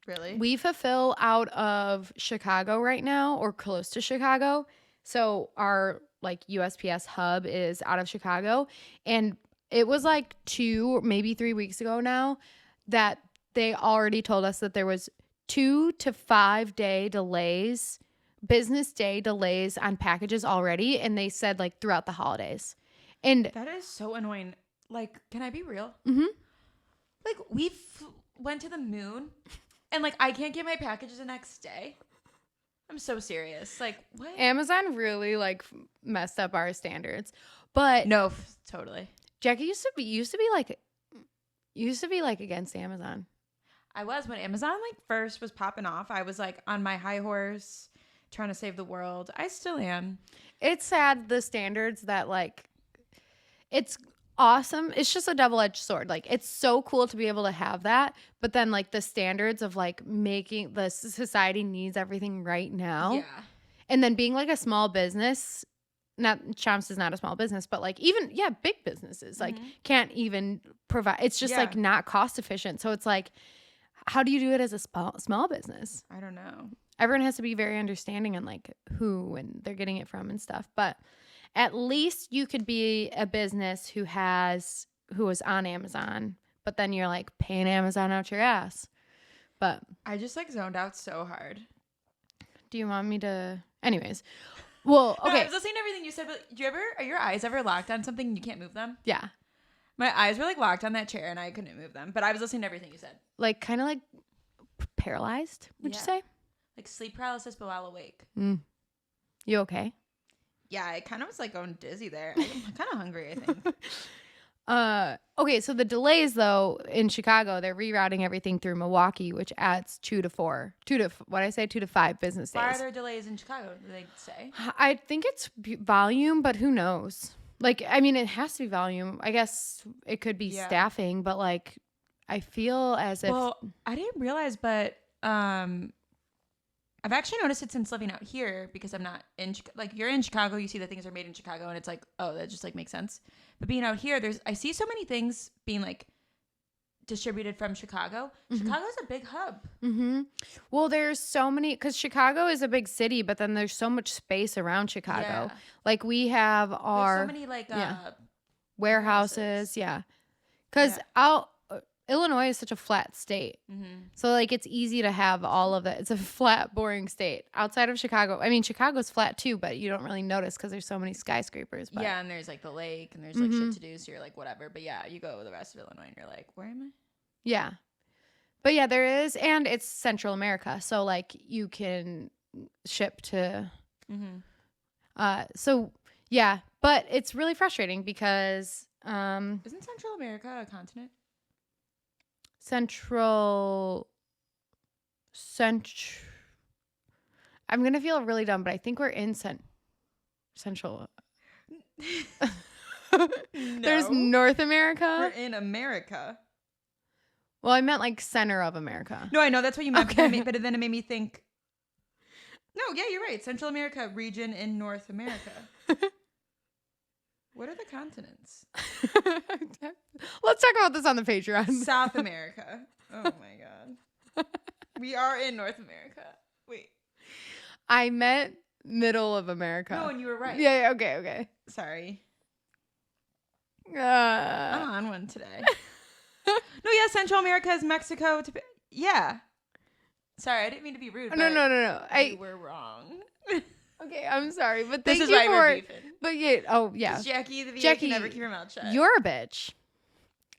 really, we fulfill out of Chicago right now, or close to Chicago. So our like USPS hub is out of Chicago, and it was like 2, maybe 3 weeks ago now that they already told us that there was 2 to 5 day delays, business day delays on packages already. And they said like throughout the holidays. And that is so annoying. Like, can I be real? Mm-hmm. Like we went to the moon and like I can't get my packages the next day. I'm so serious. Like what? Amazon really like messed up our standards. But no, totally. Jackie used to be like against Amazon. I was when Amazon like first was popping off. I was like on my high horse trying to save the world. I still am. It's sad the standards that like it's awesome. It's just a double-edged sword. Like it's so cool to be able to have that, but then like the standards of like making the society needs everything right now. Yeah. And then being like a small business, not Champs is not a small business, but like even big businesses like can't even provide. It's just like not cost efficient. So it's like, how do you do it as a small business? I don't know. Everyone has to be very understanding on like who and they're getting it from and stuff. But at least you could be a business who was on Amazon, but then you're like paying Amazon out your ass. But I just like zoned out so hard. Do you want me to? Anyways. Well, okay. No, I was listening to everything you said, but are your eyes ever locked on something and you can't move them? Yeah. My eyes were like locked on that chair and I couldn't move them, but I was listening to everything you said. Like kind of like paralyzed, would you say? Like sleep paralysis, but while awake. You okay? Yeah, I kind of was like going dizzy there. I'm kind of hungry, I think. Okay, so the delays though in Chicago, they're rerouting everything through Milwaukee, which adds 2 to 5 business days. Why are there delays in Chicago? Do they say? I think it's volume, but who knows? Like, I mean, it has to be volume. I guess it could be staffing, but like, I feel as if. Well, I didn't realize, but I've actually noticed it since living out here because I'm not in, like, you're in Chicago, you see that things are made in Chicago and it's like, oh, that just like makes sense. But being out here, I see so many things being like distributed from Chicago. Chicago's a big hub. Well, there's so many, because Chicago is a big city, but then there's so much space around Chicago. Yeah. Like we have There's our so many like warehouses. Yeah. Because Illinois is such a flat state. So like it's easy to have all of that. It's a flat, boring state. Outside of Chicago, I mean, Chicago's flat too, but you don't really notice because there's so many skyscrapers. But. Yeah, and there's like the lake and there's like shit to do, so you're like, whatever. But yeah, you go to the rest of Illinois and you're like, where am I? Yeah. But yeah, there is, and it's Central America. So like you can ship to so yeah, but it's really frustrating because isn't Central America a continent? I'm gonna feel really dumb, but I think we're in Central. No. There's North America. We're in America. Well, I meant like center of America. No, I know that's what you meant, Okay. but then it made me think. No, yeah, you're right. Central America region in North America. What are the continents? Let's talk about this on the Patreon. South America. Oh my god. We are in North America. Wait. I meant middle of America. No, and you were right. Yeah, okay. Sorry. I'm on one today. No, yeah, Central America is Mexico. Yeah. Sorry, I didn't mean to be rude. No. You were wrong. Okay, I'm sorry, but This thank is you why for. we're beefing. But yeah, oh yeah, Jackie the VA Jackie, can never keep her mouth shut. You're a bitch.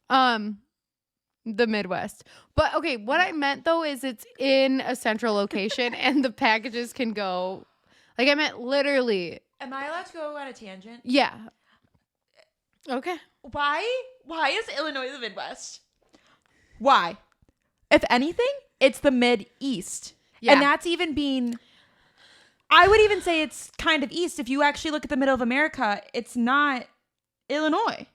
The Midwest. But okay, what I meant though is it's in a central location and the packages can go. Like I meant literally. Am I allowed to go on a tangent? Yeah. Okay. Why is Illinois the Midwest? Why? If anything, it's the Mid-East. Yeah. And that's even being, I would even say it's kind of East. If you actually look at the middle of America, it's not Illinois.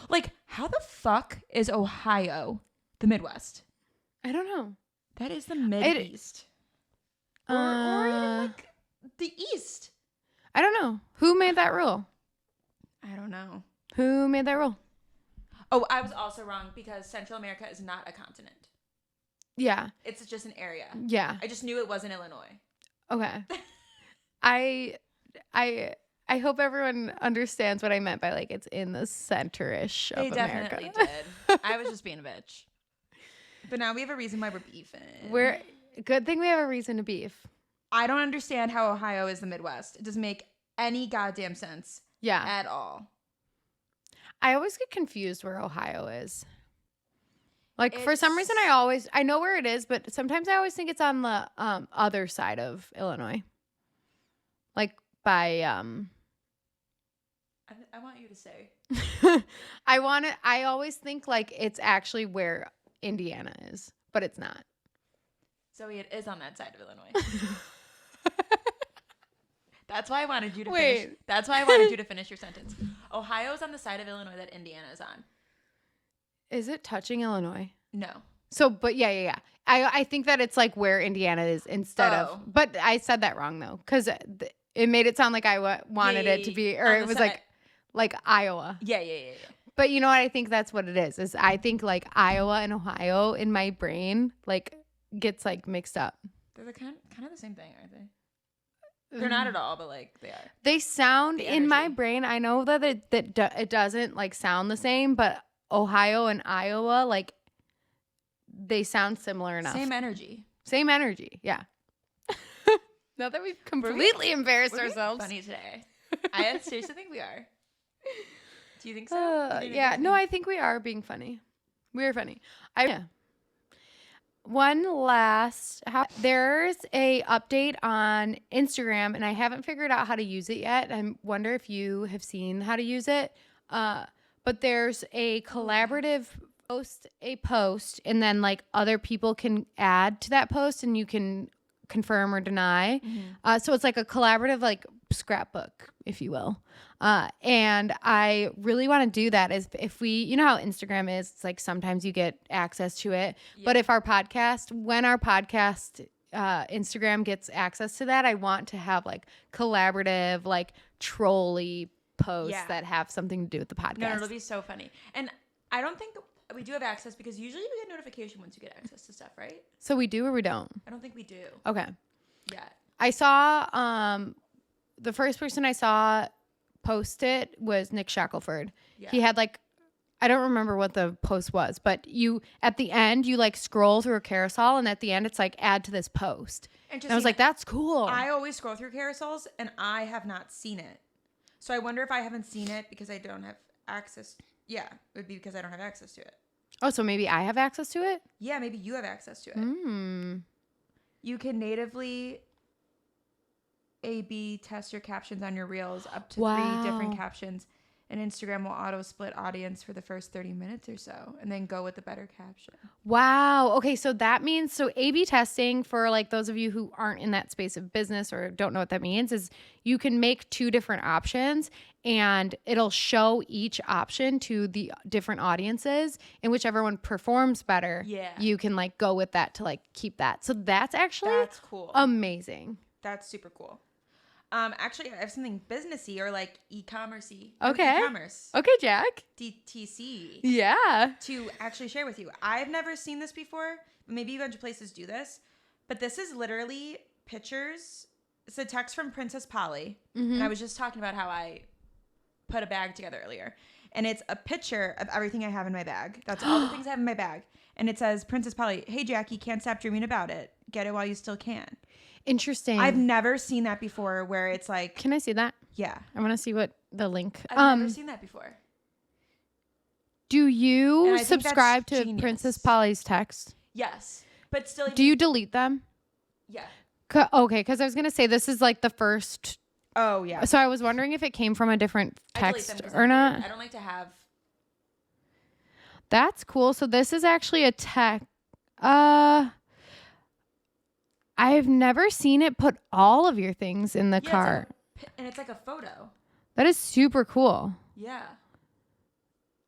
Like, how the fuck is Ohio the Midwest? I don't know. That is the Mid-East. Or even like the East. I don't know. Who made that rule? I don't know. Who made that rule? Oh, I was also wrong because Central America is not a continent. Yeah. It's just an area. Yeah. I just knew it wasn't Illinois. Okay. I hope everyone understands what I meant by like it's in the center-ish of America. They definitely did. I was just being a bitch. But now we have a reason why we're beefing. Good thing we have a reason to beef. I don't understand how Ohio is the Midwest. It doesn't make any goddamn sense. Yeah. At all. I always get confused where Ohio is. Like for some reason I know where it is, but sometimes I always think it's on the other side of Illinois. Like by I want you to say. I always think like it's actually where Indiana is, but it's not. Zoe, it is on that side of Illinois. That's why I wanted you to finish. That's why I wanted you to finish your sentence. Ohio is on the side of Illinois that Indiana is on. Is it touching Illinois? No. So, but yeah. I think that it's like where Indiana is instead of. But I said that wrong though, because it made it sound like I wanted it to be, or it was like Iowa. Yeah. But you know what? I think that's what it is. Is I think like Iowa and Ohio in my brain like gets like mixed up. They're kind of the same thing, aren't they? They're not at all, but like they are. They sound in my brain. I know that it doesn't like sound the same, but Ohio and Iowa like they sound similar enough. Same energy. Yeah. Now that we've completely embarrassed ourselves. Funny today. I seriously think we are. Do you think so? Yeah. No, I think we are being funny. We are funny. One last, there's a update on Instagram, and I haven't figured out how to use it yet. I wonder if you have seen how to use it. But there's a collaborative post, and then like other people can add to that post, and you can confirm or deny. So it's like a collaborative like scrapbook, if you will. And I really want to do that is if we, you know how Instagram is, it's like sometimes you get access to it. Yeah. But if when our podcast Instagram gets access to that, I want to have like collaborative, like trolley posts that have something to do with the podcast. No, it'll be so funny. And I don't think we do have access because usually we get notification once you get access to stuff, right? So we do or we don't? I don't think we do. Okay. Yeah. I saw the first person I saw post it was Nick Shackelford. Yeah. He had like, I don't remember what the post was, but you at the end you like scroll through a carousel and at the end it's like add to this post. And I was like, that's cool. I always scroll through carousels and I have not seen it. So I wonder if I haven't seen it because I don't have access. Yeah, it would be because I don't have access to it. Oh, so maybe I have access to it? Yeah, maybe you have access to it. You can natively A/B test your captions on your reels up to 3 different captions. And Instagram will auto split audience for the first 30 minutes or so and then go with the better caption. Wow. Okay. So that means, so A/B testing for like those of you who aren't in that space of business or don't know what that means is you can make 2 different options and it'll show each option to the different audiences and whichever one performs better. Yeah. You can like go with that to like keep that. So that's cool. Amazing. That's super cool. Actually, I have something businessy or like e-commerce-y. Okay. E-commerce. Okay, Jack. DTC. Yeah. To actually share with you. I've never seen this before. Maybe a bunch of places do this. But this is literally pictures. It's a text from Princess Polly. Mm-hmm. And I was just talking about how I put a bag together earlier. And it's a picture of everything I have in my bag. That's all the things I have in my bag. And it says, Princess Polly, hey, Jackie, can't stop dreaming about it. Get it while you still can. Interesting. I've never seen that before where it's like... Can I see that? Yeah. I want to see what the link... I've never seen that before. Do you subscribe to genius. Princess Polly's text? Yes. But still... Do you delete them? Yeah. Okay, because I was going to say this is like the first... Oh, yeah. So I was wondering if it came from a different text or not. I don't like to have... That's cool. So this is actually a text... I've never seen it put all of your things in the cart. And it's like a photo. That is super cool. Yeah.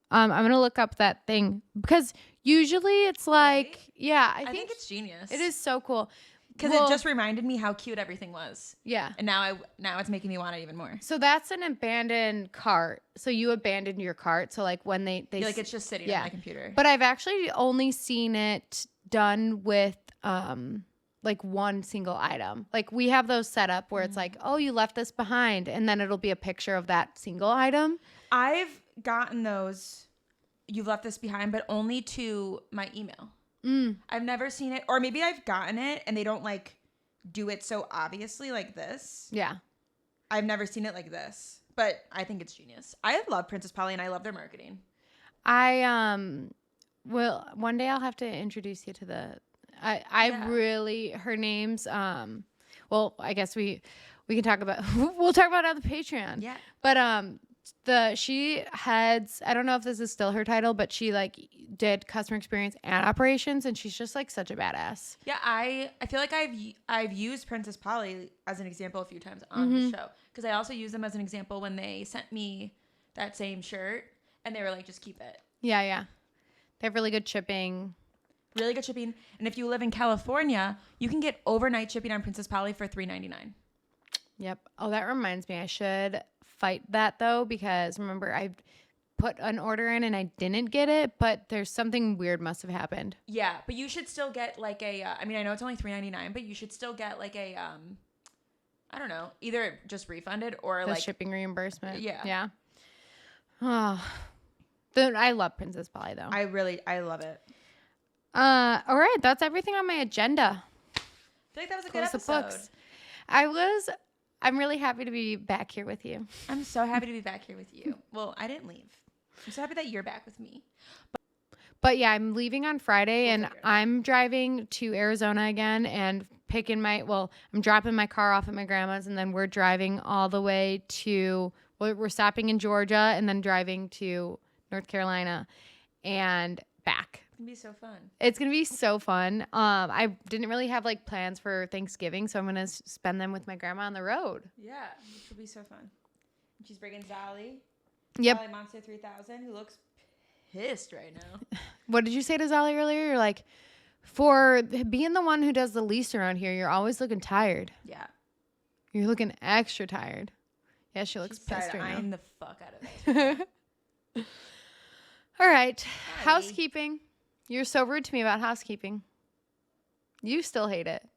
I'm going to look up that thing because usually it's like, right? Yeah, I think it's genius. It is so cool. Because it just reminded me how cute everything was. Yeah. And now it's making me want it even more. So that's an abandoned cart. So you abandoned your cart. So like when they like it's just sitting on my computer. But I've actually only seen it done with like one single item. Like we have those set up where it's like, oh, you left this behind. And then it'll be a picture of that single item. I've gotten those, you've left this behind, but only to my email. I've never seen it. Or maybe I've gotten it and they don't like do it so obviously like this. Yeah. I've never seen it like this. But I think it's genius. I love Princess Polly and I love their marketing. Well, one day I'll have to introduce you to her name's well, I guess we can talk about we'll talk about it on the Patreon. Yeah. But she heads, I don't know if this is still her title, but she like did customer experience and operations and she's just like such a badass. Yeah, I feel like I've used Princess Polly as an example a few times on the show because I also use them as an example when they sent me that same shirt and they were like, just keep it. Yeah, yeah. They have really good shipping. Really good shipping. And if you live in California, you can get overnight shipping on Princess Polly for $3.99. Yep. Oh, that reminds me. I should fight that though because remember I put an order in and I didn't get it, but there's something weird must have happened. Yeah, but you should still get like a I mean, I know it's only $3.99, but you should still get like a I don't know, either just refunded or the like shipping reimbursement. Yeah. Yeah. Oh. I love Princess Polly though. I love it. All right, that's everything on my agenda. I feel like that was a good episode. I'm really happy to be back here with you. I'm so happy to be back here with you. Well, I didn't leave. I'm so happy that you're back with me. But yeah, I'm leaving on Friday and I'm driving to Arizona again and I'm dropping my car off at my grandma's and then we're driving all the way we're stopping in Georgia and then driving to North Carolina and back. gonna be so fun. It's gonna be so fun. I didn't really have like plans for Thanksgiving, so I'm gonna spend them with my grandma on the road. Yeah, which will be so fun. She's bringing Zolly. Yep. Zolly Monster 3000, who looks pissed right now. What did you say to Zolly earlier? You're like, for being the one who does the least around here, you're always looking tired. Yeah. You're looking extra tired. Yeah, she looks pissed right eyeing now. the fuck out of this. All right. Hi. Housekeeping. You're so rude to me about housekeeping. You still hate it.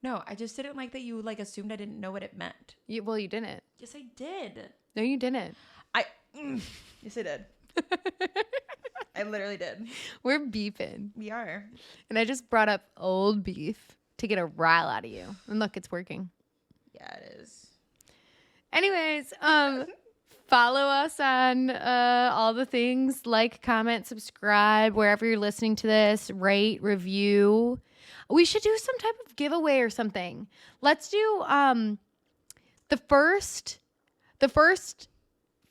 No, I just didn't like that you like assumed I didn't know what it meant. Well, you didn't. Yes, I did. No, you didn't. Yes, I did. I literally did. We're beefing. We are. And I just brought up old beef to get a rile out of you. And look, it's working. Yeah, it is. Anyways, follow us on all the things. Like, comment, subscribe, wherever you're listening to this. Rate, review. We should do some type of giveaway or something. Let's do the first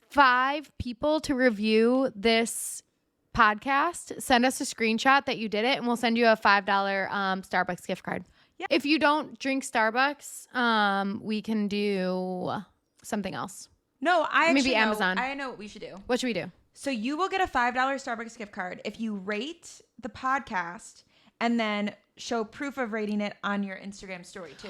5 people to review this podcast. Send us a screenshot that you did it, and we'll send you a $5 Starbucks gift card. Yeah. If you don't drink Starbucks, we can do something else. No, Maybe Amazon. I know what we should do. What should we do? So you will get a $5 Starbucks gift card if you rate the podcast and then show proof of rating it on your Instagram story too.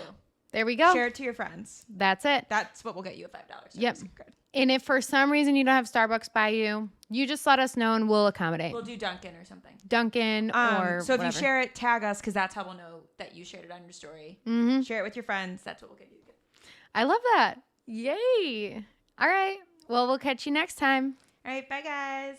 There we go. Share it to your friends. That's it. That's what will get you a $5 Starbucks gift card. And if for some reason you don't have Starbucks by you, you just let us know and we'll accommodate. We'll do Dunkin' or something. Dunkin' or so whatever. if you share it, tag us because that's how we'll know that you shared it on your story. Mm-hmm. Share it with your friends. That's what will get you. I love that. Yay. All right. Well, we'll catch you next time. All right. Bye, guys.